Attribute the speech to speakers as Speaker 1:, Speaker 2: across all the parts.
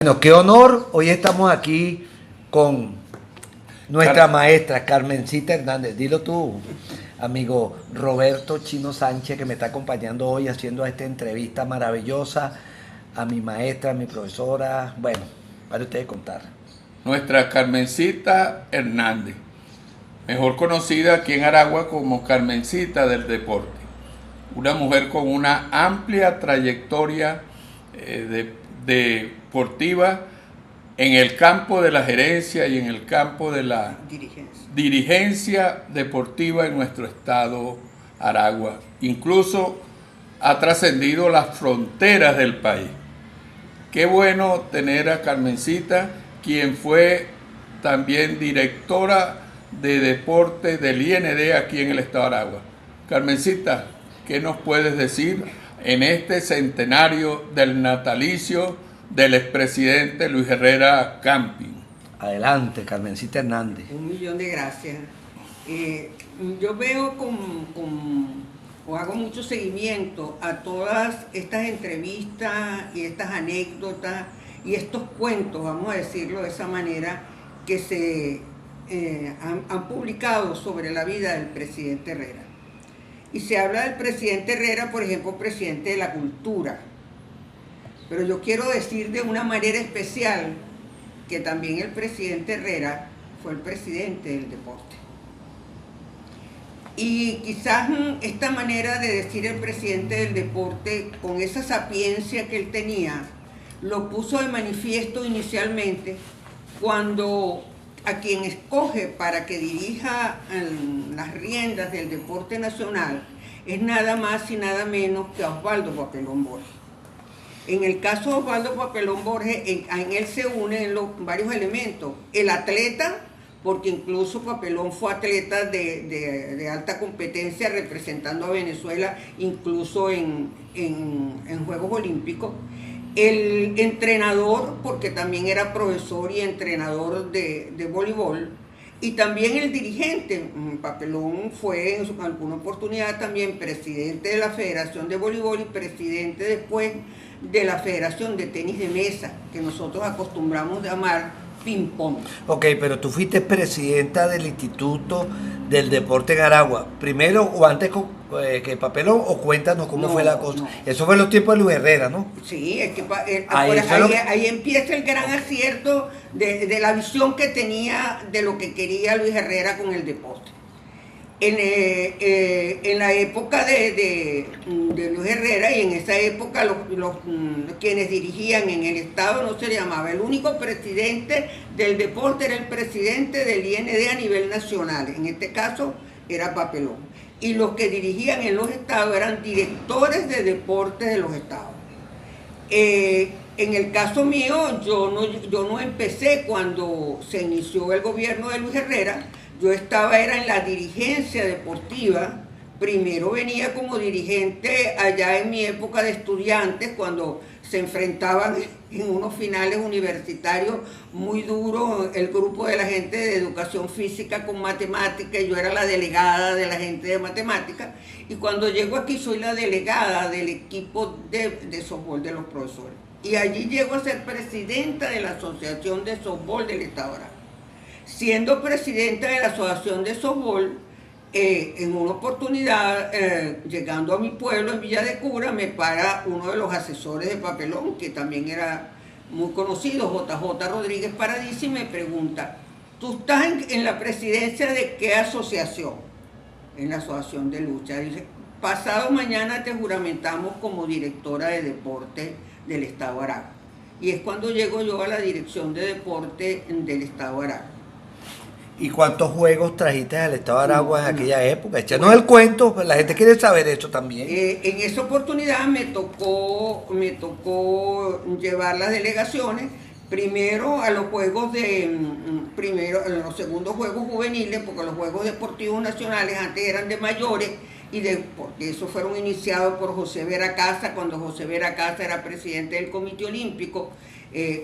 Speaker 1: Bueno, qué honor. Hoy estamos aquí con nuestra maestra Carmencita Hernández. Dilo tú, amigo Roberto Chino Sánchez, que me está acompañando hoy haciendo esta entrevista maravillosa a mi maestra, a mi profesora. Bueno, para ustedes contar.
Speaker 2: Nuestra Carmencita Hernández, mejor conocida aquí en Aragua como Carmencita del Deporte. Una mujer con una amplia trayectoria deportiva en el campo de la gerencia y en el campo de la dirigencia deportiva en nuestro estado Aragua. Incluso ha trascendido las fronteras del país. Qué bueno tener a Carmencita, quien fue también directora de deporte del IND aquí en el estado de Aragua. Carmencita, ¿qué nos puedes decir en este centenario del natalicio del expresidente Luis Herrera Camping?
Speaker 1: Adelante, Carmencita Hernández.
Speaker 3: 1.000.000 de gracias. Yo veo o hago mucho seguimiento a todas estas entrevistas y estas anécdotas y estos cuentos, vamos a decirlo de esa manera, que se han publicado sobre la vida del presidente Herrera. Y se habla del presidente Herrera, por ejemplo, presidente de la cultura. Pero yo quiero decir de una manera especial que también el presidente Herrera fue el presidente del deporte. Y quizás esta manera de decir el presidente del deporte, con esa sapiencia que él tenía, lo puso de manifiesto inicialmente cuando a quien escoge para que dirija las riendas del deporte nacional es nada más y nada menos que Osvaldo Papelón Borges. En el caso de Osvaldo Papelón Borges, en él se unen varios elementos. El atleta, porque incluso Papelón fue atleta de alta competencia representando a Venezuela, incluso en Juegos Olímpicos. El entrenador, porque también era profesor y entrenador de voleibol. Y también el dirigente. Papelón fue en alguna oportunidad también presidente de la Federación de Voleibol y presidente después de la Federación de Tenis de Mesa, que nosotros acostumbramos llamar ping-pong.
Speaker 1: Ok, pero tú fuiste presidenta del Instituto del Deporte en Aragua. ¿Primero o antes que Papelón? ¿O cuéntanos cómo fue la cosa? No. Eso fue en los tiempos de Luis Herrera, ¿no?
Speaker 3: Sí, es que ahí empieza el gran acierto de la visión que tenía de lo que quería Luis Herrera con el deporte. En la época de Luis Herrera, y en esa época quienes dirigían en el Estado no se le llamaba. El único presidente del deporte era el presidente del IND a nivel nacional. En este caso era Papelón. Y los que dirigían en los estados eran directores de deportes de los estados. En el caso mío, yo no empecé cuando se inició el gobierno de Luis Herrera. Yo era en la dirigencia deportiva. Primero venía como dirigente allá en mi época de estudiantes, cuando se enfrentaban en unos finales universitarios muy duros el grupo de la gente de educación física con matemática, y yo era la delegada de la gente de matemática. Y cuando llego aquí soy la delegada del equipo de softball de los profesores. Y allí llego a ser presidenta de la Asociación de Softball del Estado de Aragua. Siendo presidenta de la Asociación de Softball, en una oportunidad, llegando a mi pueblo, en Villa de Cura, me para uno de los asesores de Papelón, que también era muy conocido, JJ Rodríguez Paradisi, y me pregunta: ¿tú estás en la presidencia de qué asociación? En la Asociación de Lucha. Dice: pasado mañana te juramentamos como directora de deporte del Estado de Aragua. Y es cuando llego yo a la dirección de deporte del Estado de Aragua.
Speaker 1: ¿Y cuántos juegos trajiste al Estado de Aragua en aquella época? Échanos el cuento, la gente quiere saber eso también.
Speaker 3: En esa oportunidad me tocó llevar las delegaciones, primero a los los segundos Juegos Juveniles, porque los Juegos Deportivos Nacionales antes eran de mayores, porque esos fueron iniciados por José Vera Casa, cuando José Vera Casa era presidente del Comité Olímpico,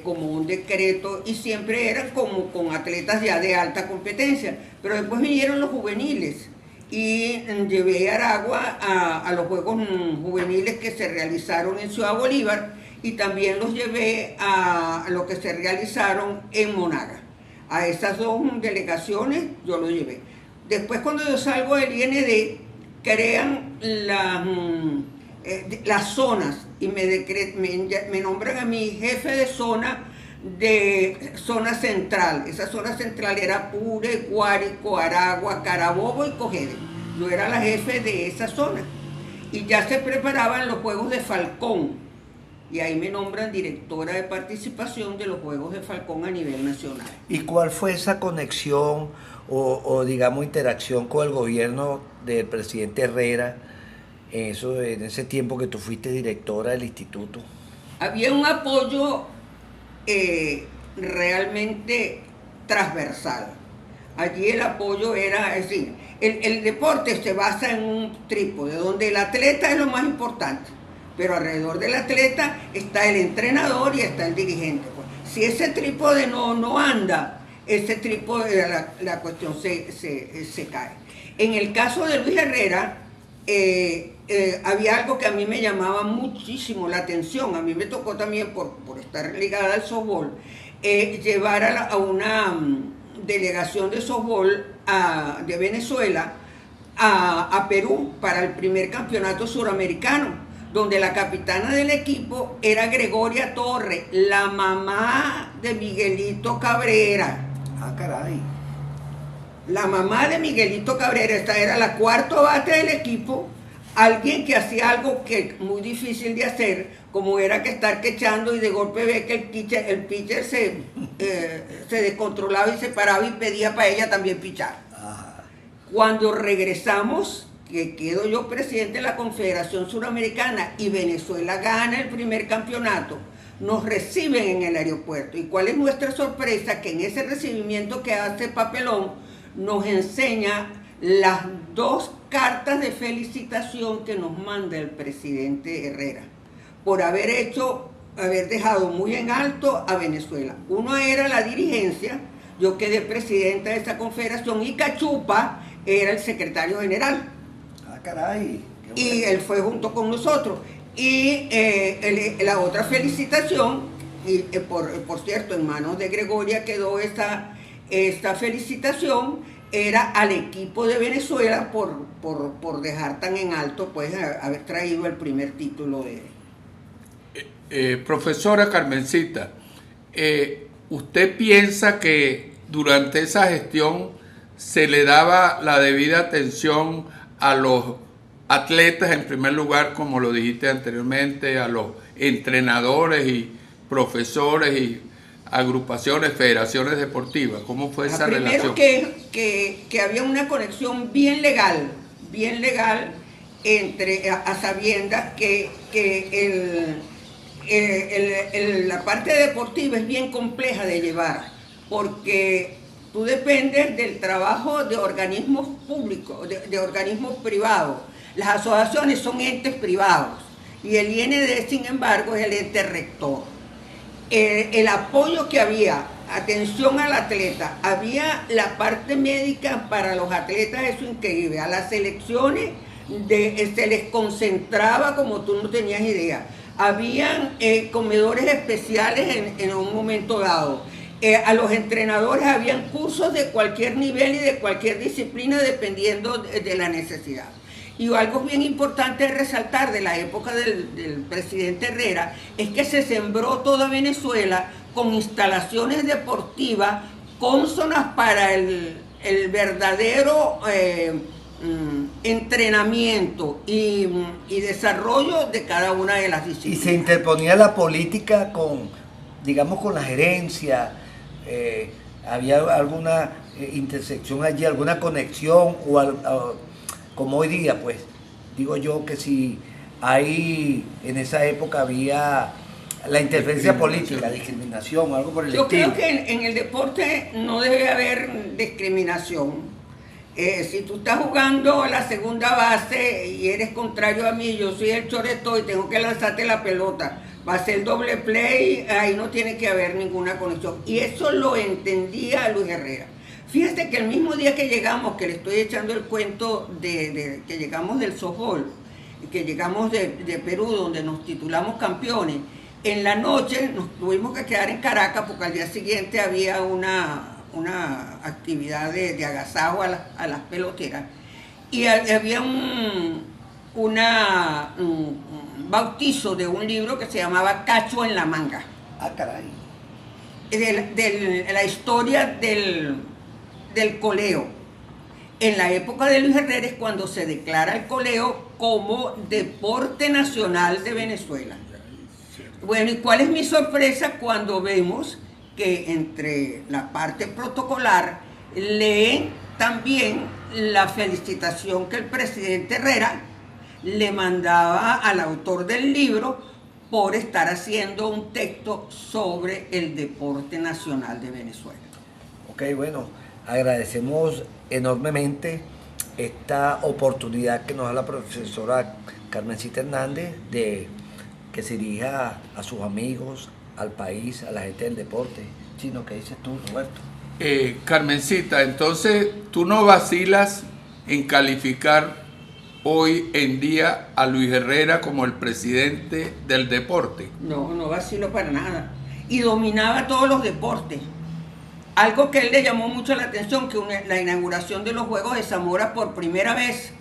Speaker 3: como un decreto, y siempre eran como con atletas ya de alta competencia. Pero después vinieron los juveniles y llevé a Aragua a los Juegos Juveniles que se realizaron en Ciudad Bolívar, y también los llevé a lo que se realizaron en Monaga. A esas dos delegaciones yo los llevé. Después, cuando yo salgo del IND, crean las zonas y me nombran a mi jefe de zona central. Esa zona central era Apure, Guárico, Aragua, Carabobo y Cogede. Yo era la jefe de esa zona. Y ya se preparaban los Juegos de Falcón. Y ahí me nombran directora de participación de los Juegos de Falcón a nivel nacional.
Speaker 1: ¿Y cuál fue esa conexión o digamos, interacción con el gobierno del presidente Herrera en ese tiempo que tú fuiste directora del instituto?
Speaker 3: Había un apoyo realmente transversal. Allí el apoyo era, es decir, el deporte se basa en un trípode, donde el atleta es lo más importante, pero alrededor del atleta está el entrenador y está el dirigente. Si ese trípode no anda, ese trípode, la cuestión se cae. En el caso de Luis Herrera, había algo que a mí me llamaba muchísimo la atención. A mí me tocó también, por estar ligada al softball, llevar a una delegación de softball de Venezuela a Perú para el primer campeonato suramericano, donde la capitana del equipo era Gregoria Torres, la mamá de Miguelito Cabrera.
Speaker 1: Ah, caray.
Speaker 3: La mamá de Miguelito Cabrera, esta era la cuarto bate del equipo, alguien que hacía algo que muy difícil de hacer, como era que estar quechando y de golpe ve que el pitcher se descontrolaba y se paraba y pedía para ella también pichar.
Speaker 1: Ajá.
Speaker 3: Cuando regresamos, que quedo yo presidente de la Confederación Suramericana y Venezuela gana el primer campeonato, nos reciben en el aeropuerto. ¿Y cuál es nuestra sorpresa? Que en ese recibimiento que hace Papelón nos enseña las dos cartas de felicitación que nos manda el presidente Herrera por haber dejado muy en alto a Venezuela. Uno era la dirigencia, yo quedé presidenta de esa confederación, y Cachupa era el secretario general.
Speaker 1: Ah, caray.
Speaker 3: Y él fue junto con nosotros. Y la otra felicitación, y por cierto, en manos de Gregoria quedó esta felicitación, era al equipo de Venezuela por dejar tan en alto, pues, haber traído el primer título de...
Speaker 2: Profesora Carmencita, ¿usted piensa que durante esa gestión se le daba la debida atención a los atletas en primer lugar, como lo dijiste anteriormente, a los entrenadores y profesores y agrupaciones, federaciones deportivas? ¿Cómo fue esa relación?
Speaker 3: Primero que había una conexión bien legal entre, a sabiendas que la parte deportiva es bien compleja de llevar, porque tú dependes del trabajo de organismos públicos, de organismos privados. Las asociaciones son entes privados y el IND, sin embargo, es el ente rector. El apoyo que había, atención al atleta, había la parte médica para los atletas, eso es increíble. A las selecciones se les concentraba como tú no tenías idea. Habían comedores especiales en un momento dado. A los entrenadores habían cursos de cualquier nivel y de cualquier disciplina dependiendo de la necesidad. Y algo bien importante resaltar de la época del presidente Herrera es que se sembró toda Venezuela con instalaciones deportivas cónsonas para el verdadero entrenamiento y desarrollo de cada una de las disciplinas.
Speaker 1: Y se interponía la política con, digamos, con la gerencia. ¿Había alguna intersección allí, alguna conexión como hoy día? Pues digo yo que si hay, en esa época había la interferencia política, discriminación, algo por el estilo.
Speaker 3: Yo creo que en el deporte no debe haber discriminación. Si tú estás jugando a la segunda base y eres contrario a mí, yo soy el choreto y tengo que lanzarte la pelota, va a ser doble play, ahí no tiene que haber ninguna conexión. Y eso lo entendía Luis Herrera. Fíjate que el mismo día que llegamos, que le estoy echando el cuento de que llegamos del softball, que llegamos de Perú, donde nos titulamos campeones, En la noche nos tuvimos que quedar en Caracas porque al día siguiente había una actividad de agasajo a las peloteras. Y había un bautizo de un libro que se llamaba Cacho en la manga.
Speaker 1: Ah, caray.
Speaker 3: La historia del coleo. En la época de Luis Herrera es cuando se declara el coleo como deporte nacional de Venezuela. Bueno, ¿y cuál es mi sorpresa cuando vemos que entre la parte protocolar leen también la felicitación que el presidente Herrera le mandaba al autor del libro por estar haciendo un texto sobre el deporte nacional de Venezuela?
Speaker 1: Ok, bueno, agradecemos enormemente esta oportunidad que nos da la profesora Carmencita Hernández de que se dirija a sus amigos, al país, a la gente del deporte. Chino, ¿qué dices tú, Roberto?
Speaker 2: Carmencita, entonces tú no vacilas en calificar hoy en día a Luis Herrera como el presidente del deporte.
Speaker 3: No, no vacilo para nada. Y dominaba todos los deportes. Algo que a él le llamó mucho la atención, que la inauguración de los Juegos de Zamora por primera vez,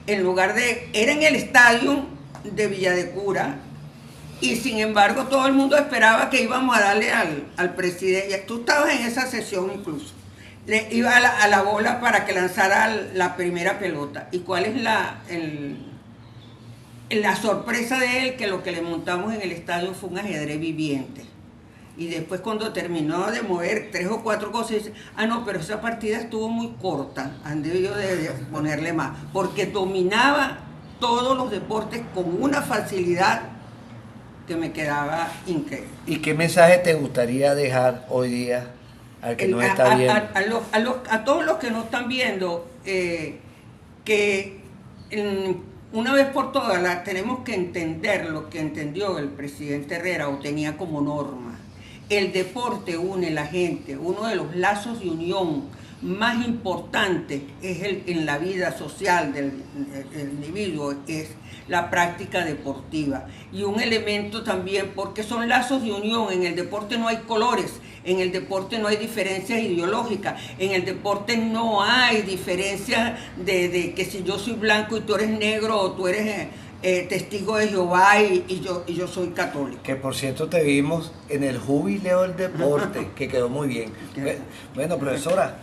Speaker 3: en lugar de... era en el estadio de Villa de Cura, y sin embargo todo el mundo esperaba que íbamos a darle al presidente. Tú estabas en esa sesión incluso. Le iba a la bola para que lanzara la primera pelota. ¿Y cuál es la sorpresa de él? Que lo que le montamos en el estadio fue un ajedrez viviente. Y después cuando terminó de mover 3 o 4 cosas, dice, no, pero esa partida estuvo muy corta, han debido de ponerle más, porque dominaba todos los deportes con una facilidad que me quedaba increíble.
Speaker 1: ¿Y qué mensaje te gustaría dejar hoy día al que nos está viendo?
Speaker 3: A todos los que nos están viendo, que una vez por todas tenemos que entender lo que entendió el presidente Herrera o tenía como norma. El deporte une a la gente, uno de los lazos de unión más importantes en la vida social del individuo es la práctica deportiva. Y un elemento también, porque son lazos de unión, en el deporte no hay colores, en el deporte no hay diferencias ideológicas, en el deporte no hay diferencias de que si yo soy blanco y tú eres negro o tú eres... testigo de Jehová y yo soy católico.
Speaker 1: Que por cierto te vimos en el jubileo del deporte, que quedó muy bien. Bueno, profesora,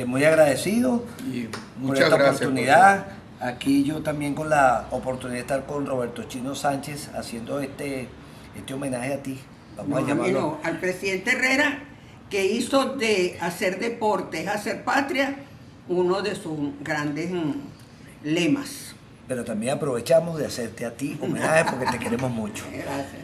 Speaker 1: muy agradecido
Speaker 2: Y
Speaker 1: por
Speaker 2: muchas
Speaker 1: esta
Speaker 2: gracias
Speaker 1: oportunidad. Aquí yo también con la oportunidad de estar con Roberto Chino Sánchez haciendo este homenaje a ti. Vamos a llamarlo.
Speaker 3: Al presidente Herrera, que hizo de hacer deporte es hacer patria uno de sus grandes lemas.
Speaker 1: Pero también aprovechamos de hacerte a ti homenaje porque te queremos mucho.
Speaker 3: Gracias.